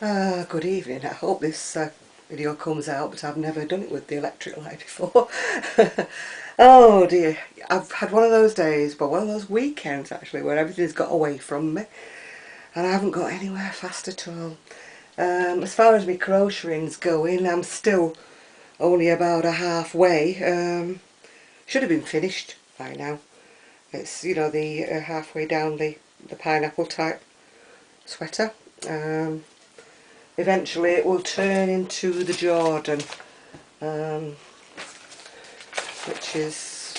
Good evening. I hope this video comes out, but I've never done it with the electric light before. Oh dear, I've had one of those days, well, one of those weekends actually, where everything's got away from me and I haven't got anywhere fast at all. As far as my crocheting's going, I'm still only about a halfway. Should have been finished by now. It's, you know, the halfway down the pineapple type sweater. Eventually it will turn into the Jordan, which is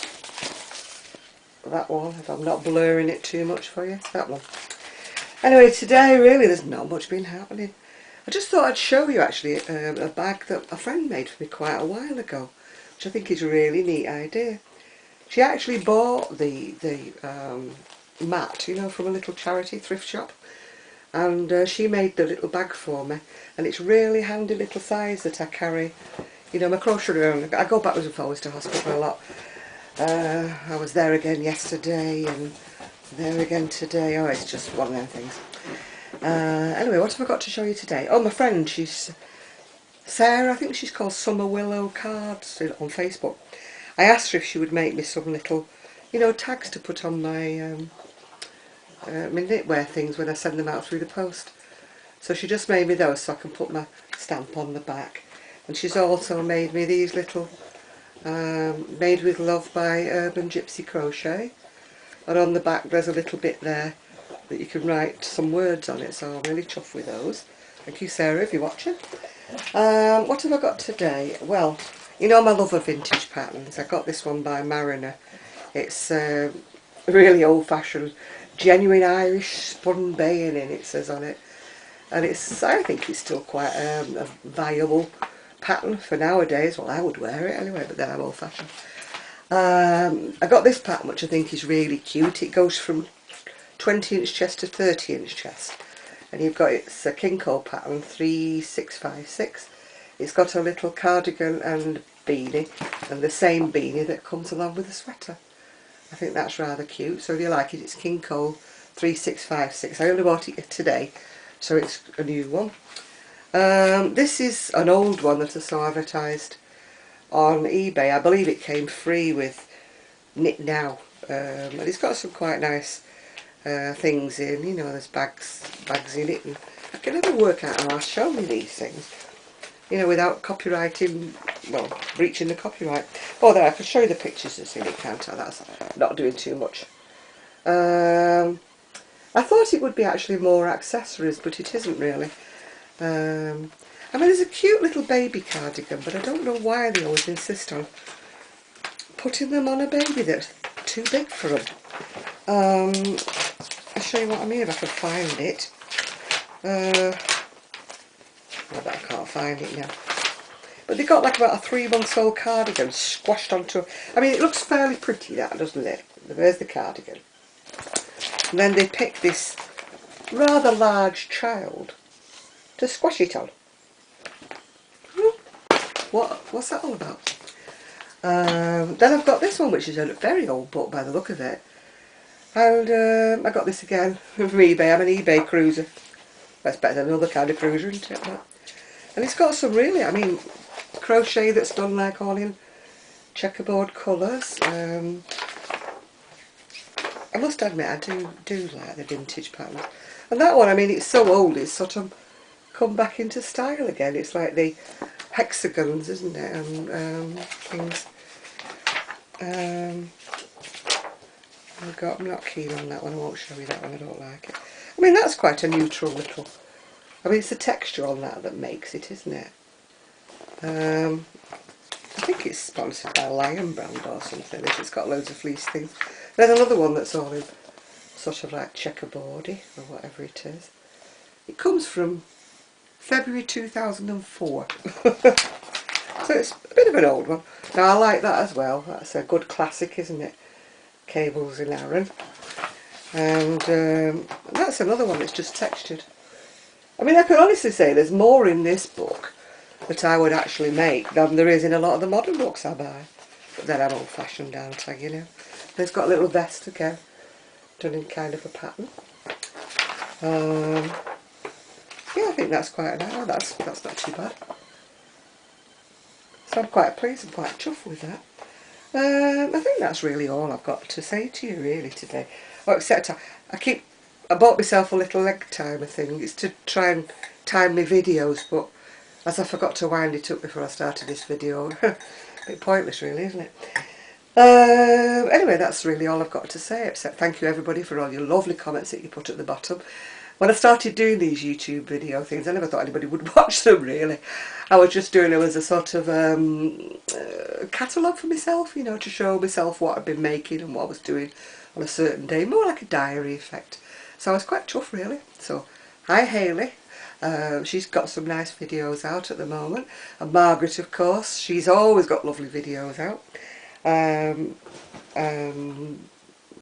that one, if I'm not blurring it too much for you, that one. Anyway, today really there's not much been happening. I just thought I'd show you actually a bag that a friend made for me quite a while ago, which I think is a really neat idea. She actually bought the mat, you know, from a little charity thrift shop. And she made the little bag for me, and it's really handy little size that I carry, you know, my crochet around. I go backwards and forwards to hospital a lot. I was there again yesterday and there again today. Oh, it's just one of them things. Anyway, what have I got to show you today? Oh, my friend, she's Sarah, I think she's called Summer Willow Cards on Facebook. I asked her if she would make me some little, you know, tags to put on my my knitwear things when I send them out through the post. So she just made me those so I can put my stamp on the back. And she's also made me these little Made with Love by Urban Gypsy Crochet. And on the back there's a little bit there that you can write some words on it, so I'm really chuffed with those. Thank you, Sarah, if you're watching. What have I got today? Well, you know my love of vintage patterns. I got this one by Mariner. It's really old-fashioned, genuine Irish spun bayoning, it says on it, and I think it's still quite a viable pattern for nowadays. Well, I would wear it anyway, but then I'm old-fashioned. I got this pattern which I think is really cute. It goes from 20-inch chest to 30-inch chest, and you've got, it's a Kinko pattern 3656. It's got a little cardigan and beanie, and the same beanie that comes along with the sweater. I think that's rather cute, so if you like it, it's Kinko 3656. I only bought it today, so it's a new one. This is an old one that I saw advertised on eBay. I believe it came free with Knit Now, and it's got some quite nice things in, you know, there's bags in it, and I can never work out how I show me these things, you know, without copywriting, well, breaching the copyright. Oh, there, I can show you the pictures that's in it, can't I? That's not doing too much. I thought it would be actually more accessories, but it isn't really. I mean, there's a cute little baby cardigan, but I don't know why they always insist on putting them on a baby that's too big for them. I'll show you what I mean if I can find it. I bet I can't find it now. But they got like about a 3-month-old cardigan squashed onto. I mean, it looks fairly pretty, that, doesn't it? There's the cardigan. And then they pick this rather large child to squash it on. What's that all about? Then I've got this one, which is a very old book by the look of it. And I got this again from eBay. I'm an eBay cruiser. That's better than another kind of cruiser, isn't it? And it's got some really, I mean, crochet that's done like all in checkerboard colours. I must admit I do like the vintage patterns. And that one, I mean, it's so old, it's sort of come back into style again. It's like the hexagons, isn't it, and things. I'm not keen on that one. I won't show you that one. I don't like it. I mean, that's quite a neutral little. I mean, it's the texture on that makes it, isn't it? I think it's sponsored by Lion Brand or something. It's got loads of fleece things. There's another one that's all in sort of like checkerboardy or whatever it is. It comes from February 2004. So it's a bit of an old one. Now I like that as well. That's a good classic, isn't it? Cables in Aaron. And that's another one that's just textured. I mean, I can honestly say there's more in this book that I would actually make than there is in a lot of the modern books I buy. But then I'm old-fashioned, aren't I, you know. And it's got a little vest again, done in kind of a pattern. yeah, I think that's quite an hour. That's not too bad. So I'm quite pleased and quite chuffed with that. I think that's really all I've got to say to you really today. Oh, except I bought myself a little leg timer thing. It's to try and time my videos, but as I forgot to wind it up before I started this video, a bit pointless really, isn't it? Anyway, that's really all I've got to say, except thank you everybody for all your lovely comments that you put at the bottom. When I started doing these YouTube video things, I never thought anybody would watch them really. I was just doing them as a sort of catalogue for myself, you know, to show myself what I'd been making and what I was doing on a certain day, more like a diary effect. So I was quite chuffed really. So, hi Hayley. She's got some nice videos out at the moment. And Margaret, of course, she's always got lovely videos out.